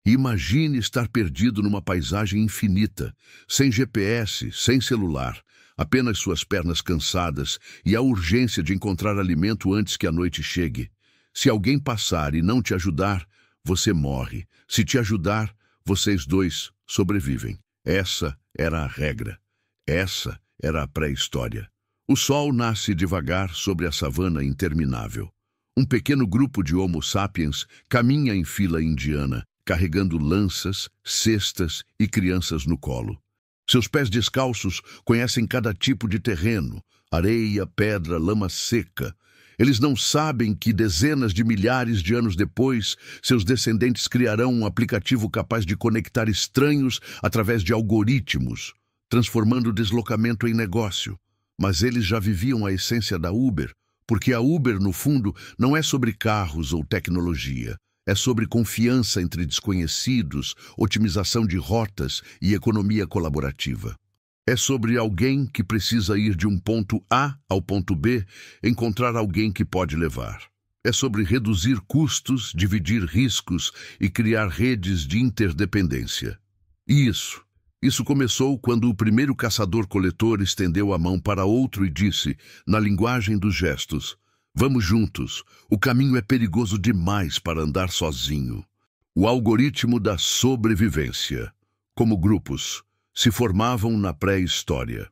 Imagine estar perdido numa paisagem infinita, sem GPS, sem celular, apenas suas pernas cansadas e a urgência de encontrar alimento antes que a noite chegue. Se alguém passar e não te ajudar, você morre. Se te ajudar, vocês dois sobrevivem. Essa era a regra. Essa era a pré-história. O sol nasce devagar sobre a savana interminável. Um pequeno grupo de Homo sapiens caminha em fila indiana, carregando lanças, cestas e crianças no colo. Seus pés descalços conhecem cada tipo de terreno, areia, pedra, lama seca. Eles não sabem que dezenas de milhares de anos depois, seus descendentes criarão um aplicativo capaz de conectar estranhos através de algoritmos, transformando o deslocamento em negócio. Mas eles já viviam a essência da Uber, porque a Uber, no fundo, não é sobre carros ou tecnologia. É sobre confiança entre desconhecidos, otimização de rotas e economia colaborativa. É sobre alguém que precisa ir de um ponto A ao ponto B, encontrar alguém que pode levar. É sobre reduzir custos, dividir riscos e criar redes de interdependência. E isso começou quando o primeiro caçador-coletor estendeu a mão para outro e disse, na linguagem dos gestos, "Vamos juntos, o caminho é perigoso demais para andar sozinho." O algoritmo da sobrevivência, como grupos, se formavam na pré-história.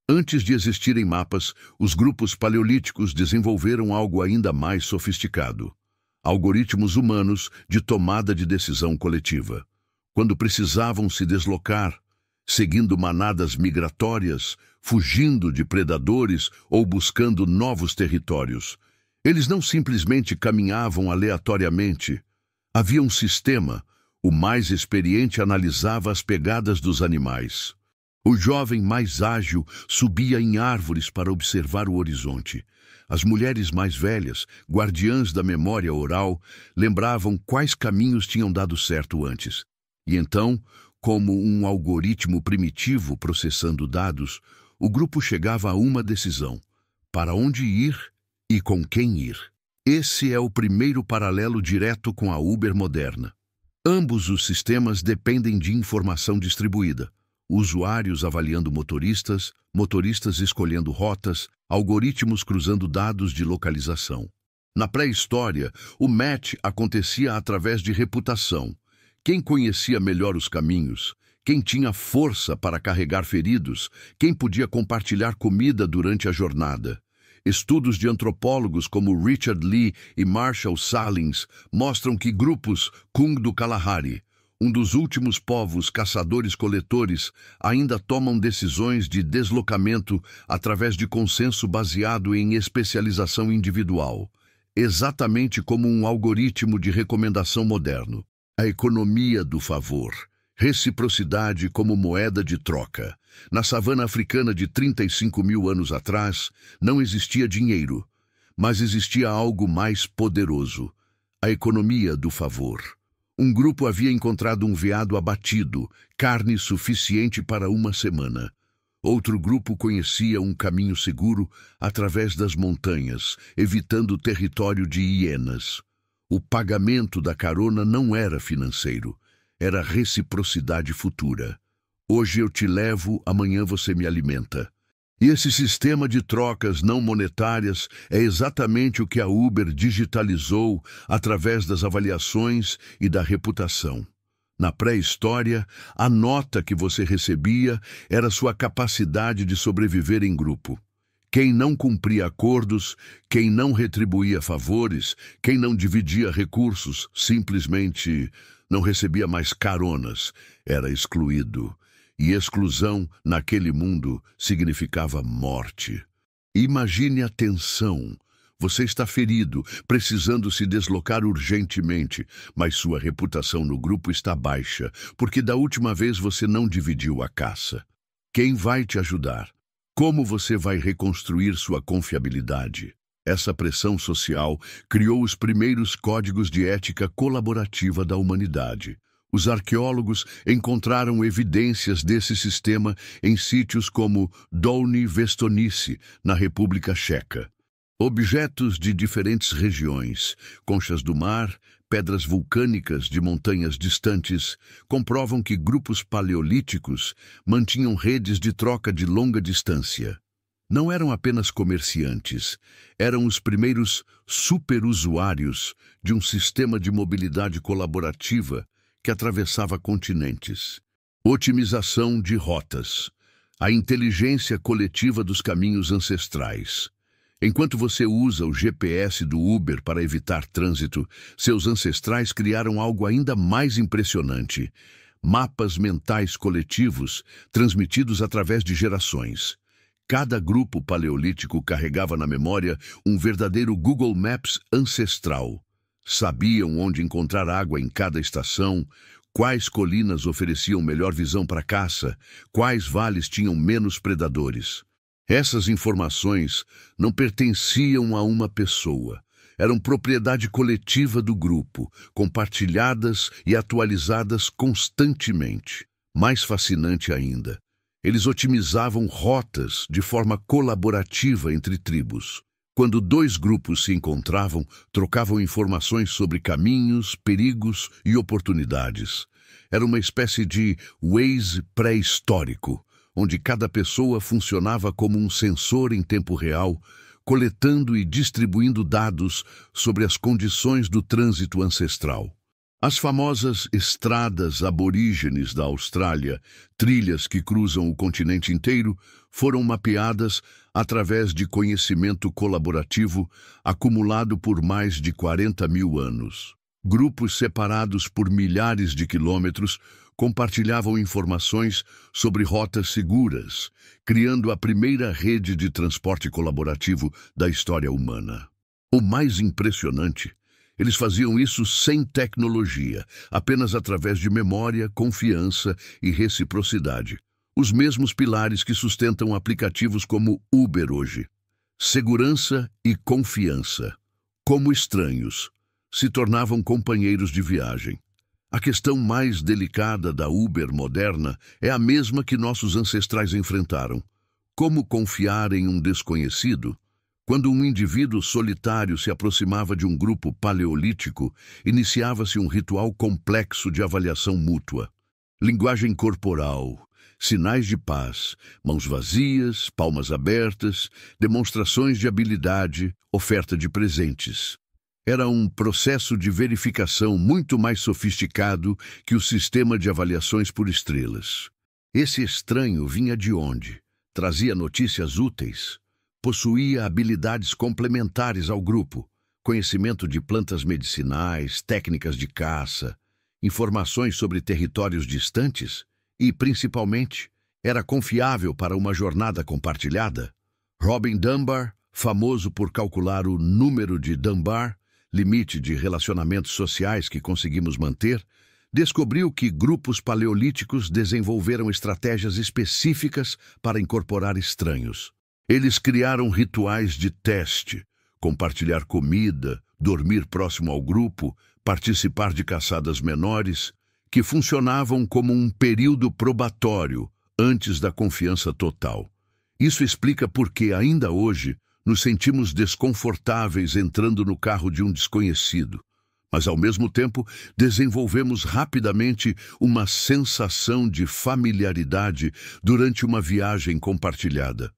Antes de existirem mapas, os grupos paleolíticos desenvolveram algo ainda mais sofisticado: algoritmos humanos de tomada de decisão coletiva. Quando precisavam se deslocar, seguindo manadas migratórias, fugindo de predadores ou buscando novos territórios, eles não simplesmente caminhavam aleatoriamente. Havia um sistema. O mais experiente analisava as pegadas dos animais. O jovem mais ágil subia em árvores para observar o horizonte. As mulheres mais velhas, guardiãs da memória oral, lembravam quais caminhos tinham dado certo antes. E então, como um algoritmo primitivo processando dados, o grupo chegava a uma decisão: para onde ir e com quem ir. Esse é o primeiro paralelo direto com a Uber moderna. Ambos os sistemas dependem de informação distribuída. Usuários avaliando motoristas, motoristas escolhendo rotas, algoritmos cruzando dados de localização. Na pré-história, o match acontecia através de reputação. Quem conhecia melhor os caminhos, quem tinha força para carregar feridos, quem podia compartilhar comida durante a jornada. Estudos de antropólogos como Richard Lee e Marshall Salins mostram que grupos Kung do Kalahari, um dos últimos povos caçadores-coletores, ainda tomam decisões de deslocamento através de consenso baseado em especialização individual, exatamente como um algoritmo de recomendação moderno. A economia do favor. Reciprocidade como moeda de troca. Na savana africana de 35 mil anos atrás, não existia dinheiro, mas existia algo mais poderoso: a economia do favor. Um grupo havia encontrado um veado abatido, carne suficiente para uma semana. Outro grupo conhecia um caminho seguro através das montanhas, evitando o território de hienas. O pagamento da carona não era financeiro. Era reciprocidade futura. Hoje eu te levo, amanhã você me alimenta. E esse sistema de trocas não monetárias é exatamente o que a Uber digitalizou através das avaliações e da reputação. Na pré-história, a nota que você recebia era sua capacidade de sobreviver em grupo. Quem não cumpria acordos, quem não retribuía favores, quem não dividia recursos, simplesmente não recebia mais caronas, era excluído. E exclusão, naquele mundo, significava morte. Imagine a tensão. Você está ferido, precisando se deslocar urgentemente, mas sua reputação no grupo está baixa, porque da última vez você não dividiu a caça. Quem vai te ajudar? Como você vai reconstruir sua confiabilidade? Essa pressão social criou os primeiros códigos de ética colaborativa da humanidade. Os arqueólogos encontraram evidências desse sistema em sítios como Dolní Věstonice, na República Checa. Objetos de diferentes regiões, conchas do mar, pedras vulcânicas de montanhas distantes comprovam que grupos paleolíticos mantinham redes de troca de longa distância. Não eram apenas comerciantes, eram os primeiros superusuários de um sistema de mobilidade colaborativa que atravessava continentes. Otimização de rotas. A inteligência coletiva dos caminhos ancestrais. Enquanto você usa o GPS do Uber para evitar trânsito, seus ancestrais criaram algo ainda mais impressionante: mapas mentais coletivos transmitidos através de gerações. Cada grupo paleolítico carregava na memória um verdadeiro Google Maps ancestral. Sabiam onde encontrar água em cada estação, quais colinas ofereciam melhor visão para caça, quais vales tinham menos predadores. Essas informações não pertenciam a uma pessoa. Eram propriedade coletiva do grupo, compartilhadas e atualizadas constantemente. Mais fascinante ainda, eles otimizavam rotas de forma colaborativa entre tribos. Quando dois grupos se encontravam, trocavam informações sobre caminhos, perigos e oportunidades. Era uma espécie de Waze pré-histórico, onde cada pessoa funcionava como um sensor em tempo real, coletando e distribuindo dados sobre as condições do trânsito ancestral. As famosas estradas aborígenes da Austrália, trilhas que cruzam o continente inteiro, foram mapeadas através de conhecimento colaborativo acumulado por mais de 40 mil anos. Grupos separados por milhares de quilômetros compartilhavam informações sobre rotas seguras, criando a primeira rede de transporte colaborativo da história humana. O mais impressionante, eles faziam isso sem tecnologia, apenas através de memória, confiança e reciprocidade. Os mesmos pilares que sustentam aplicativos como Uber hoje. Segurança e confiança. Como estranhos, se tornavam companheiros de viagem. A questão mais delicada da Uber moderna é a mesma que nossos ancestrais enfrentaram. Como confiar em um desconhecido? Quando um indivíduo solitário se aproximava de um grupo paleolítico, iniciava-se um ritual complexo de avaliação mútua. Linguagem corporal, sinais de paz, mãos vazias, palmas abertas, demonstrações de habilidade, oferta de presentes. Era um processo de verificação muito mais sofisticado que o sistema de avaliações por estrelas. Esse estranho vinha de onde? Trazia notícias úteis? Possuía habilidades complementares ao grupo, conhecimento de plantas medicinais, técnicas de caça, informações sobre territórios distantes e, principalmente, era confiável para uma jornada compartilhada? Robin Dunbar, famoso por calcular o número de Dunbar, limite de relacionamentos sociais que conseguimos manter, descobriu que grupos paleolíticos desenvolveram estratégias específicas para incorporar estranhos. Eles criaram rituais de teste, compartilhar comida, dormir próximo ao grupo, participar de caçadas menores, que funcionavam como um período probatório antes da confiança total. Isso explica por que, ainda hoje, nos sentimos desconfortáveis entrando no carro de um desconhecido, mas, ao mesmo tempo, desenvolvemos rapidamente uma sensação de familiaridade durante uma viagem compartilhada.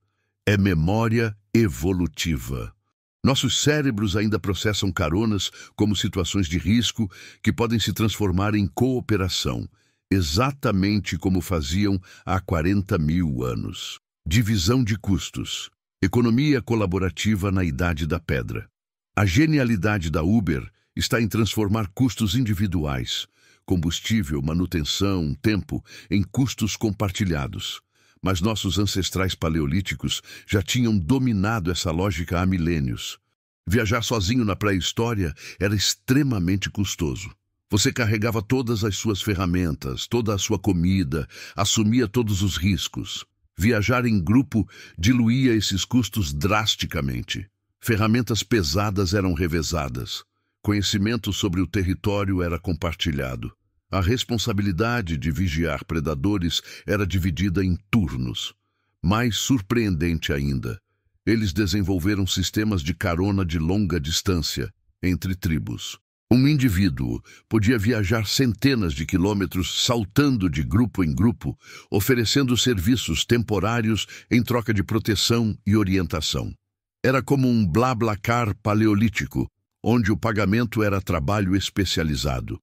É memória evolutiva. Nossos cérebros ainda processam caronas como situações de risco que podem se transformar em cooperação, exatamente como faziam há 40 mil anos. Divisão de custos. Economia colaborativa na Idade da Pedra. A genialidade da Uber está em transformar custos individuais, combustível, manutenção, tempo, em custos compartilhados. Mas nossos ancestrais paleolíticos já tinham dominado essa lógica há milênios. Viajar sozinho na pré-história era extremamente custoso. Você carregava todas as suas ferramentas, toda a sua comida, assumia todos os riscos. Viajar em grupo diluía esses custos drasticamente. Ferramentas pesadas eram revezadas. Conhecimento sobre o território era compartilhado. A responsabilidade de vigiar predadores era dividida em turnos. Mais surpreendente ainda, eles desenvolveram sistemas de carona de longa distância entre tribos. Um indivíduo podia viajar centenas de quilômetros saltando de grupo em grupo, oferecendo serviços temporários em troca de proteção e orientação. Era como um BlaBlaCar paleolítico, onde o pagamento era trabalho especializado.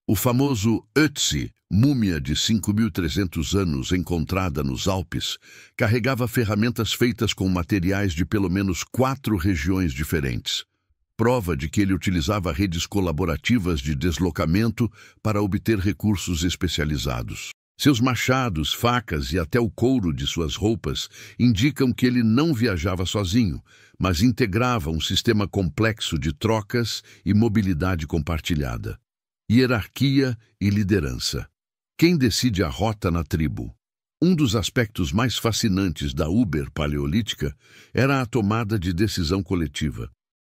O famoso Ötzi, múmia de 5.300 anos encontrada nos Alpes, carregava ferramentas feitas com materiais de pelo menos 4 regiões diferentes. Prova de que ele utilizava redes colaborativas de deslocamento para obter recursos especializados. Seus machados, facas e até o couro de suas roupas indicam que ele não viajava sozinho, mas integrava um sistema complexo de trocas e mobilidade compartilhada. Hierarquia e liderança. Quem decide a rota na tribo? Um dos aspectos mais fascinantes da Uber paleolítica era a tomada de decisão coletiva.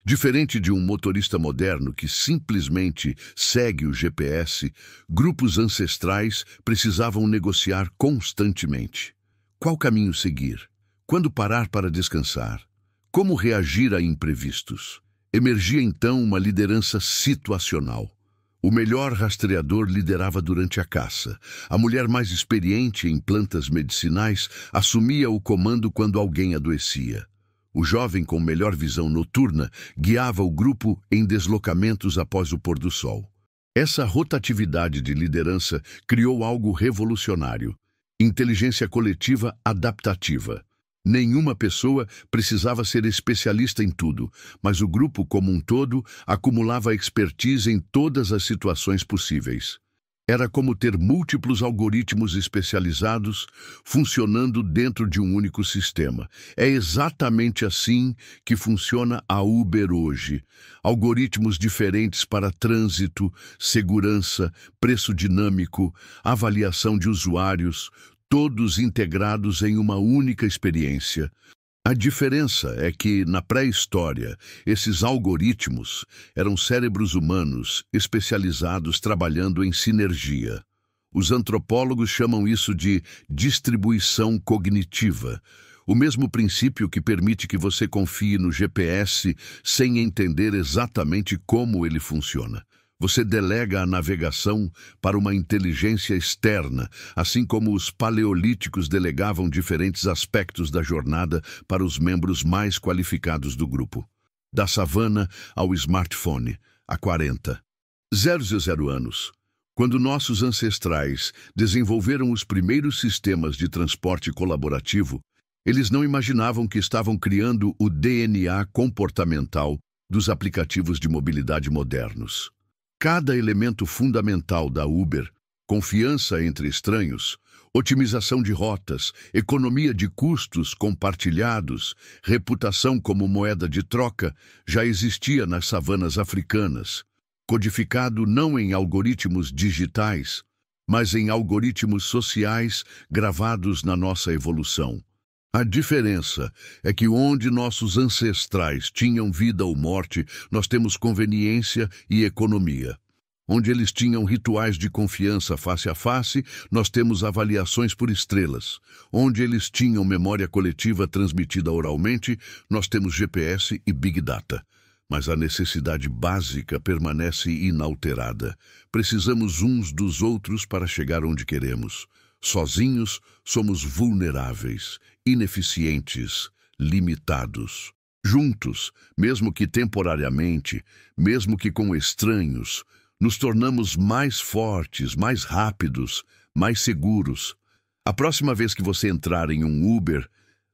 Diferente de um motorista moderno que simplesmente segue o GPS, grupos ancestrais precisavam negociar constantemente. Qual caminho seguir? Quando parar para descansar? Como reagir a imprevistos? Emergia então uma liderança situacional. O melhor rastreador liderava durante a caça. A mulher mais experiente em plantas medicinais assumia o comando quando alguém adoecia. O jovem com melhor visão noturna guiava o grupo em deslocamentos após o pôr do sol. Essa rotatividade de liderança criou algo revolucionário: inteligência coletiva adaptativa. Nenhuma pessoa precisava ser especialista em tudo, mas o grupo como um todo acumulava expertise em todas as situações possíveis. Era como ter múltiplos algoritmos especializados funcionando dentro de um único sistema. É exatamente assim que funciona a Uber hoje. Algoritmos diferentes para trânsito, segurança, preço dinâmico, avaliação de usuários, todos integrados em uma única experiência. A diferença é que, na pré-história, esses algoritmos eram cérebros humanos especializados trabalhando em sinergia. Os antropólogos chamam isso de distribuição cognitiva, o mesmo princípio que permite que você confie no GPS sem entender exatamente como ele funciona. Você delega a navegação para uma inteligência externa, assim como os paleolíticos delegavam diferentes aspectos da jornada para os membros mais qualificados do grupo. Da savana ao smartphone, há 0 anos. Quando nossos ancestrais desenvolveram os primeiros sistemas de transporte colaborativo, eles não imaginavam que estavam criando o DNA comportamental dos aplicativos de mobilidade modernos. Cada elemento fundamental da Uber, confiança entre estranhos, otimização de rotas, economia de custos compartilhados, reputação como moeda de troca, já existia nas savanas africanas, codificado não em algoritmos digitais, mas em algoritmos sociais gravados na nossa evolução. A diferença é que onde nossos ancestrais tinham vida ou morte, nós temos conveniência e economia. Onde eles tinham rituais de confiança face a face, nós temos avaliações por estrelas. Onde eles tinham memória coletiva transmitida oralmente, nós temos GPS e Big Data. Mas a necessidade básica permanece inalterada. Precisamos uns dos outros para chegar onde queremos. Sozinhos, somos vulneráveis, ineficientes, limitados. Juntos, mesmo que temporariamente, mesmo que com estranhos, nos tornamos mais fortes, mais rápidos, mais seguros. A próxima vez que você entrar em um Uber,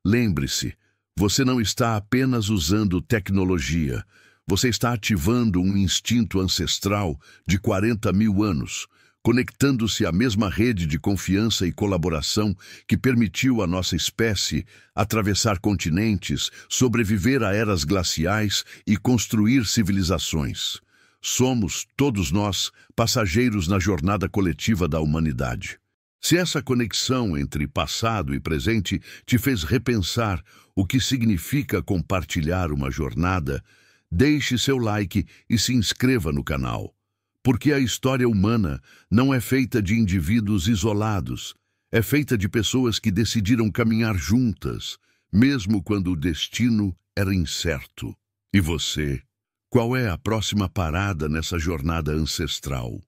lembre-se, você não está apenas usando tecnologia, você está ativando um instinto ancestral de 40.000 anos, conectando-se à mesma rede de confiança e colaboração que permitiu à nossa espécie atravessar continentes, sobreviver a eras glaciais e construir civilizações. Somos, todos nós, passageiros na jornada coletiva da humanidade. Se essa conexão entre passado e presente te fez repensar o que significa compartilhar uma jornada, deixe seu like e se inscreva no canal. Porque a história humana não é feita de indivíduos isolados, é feita de pessoas que decidiram caminhar juntas, mesmo quando o destino era incerto. E você? Qual é a próxima parada nessa jornada ancestral?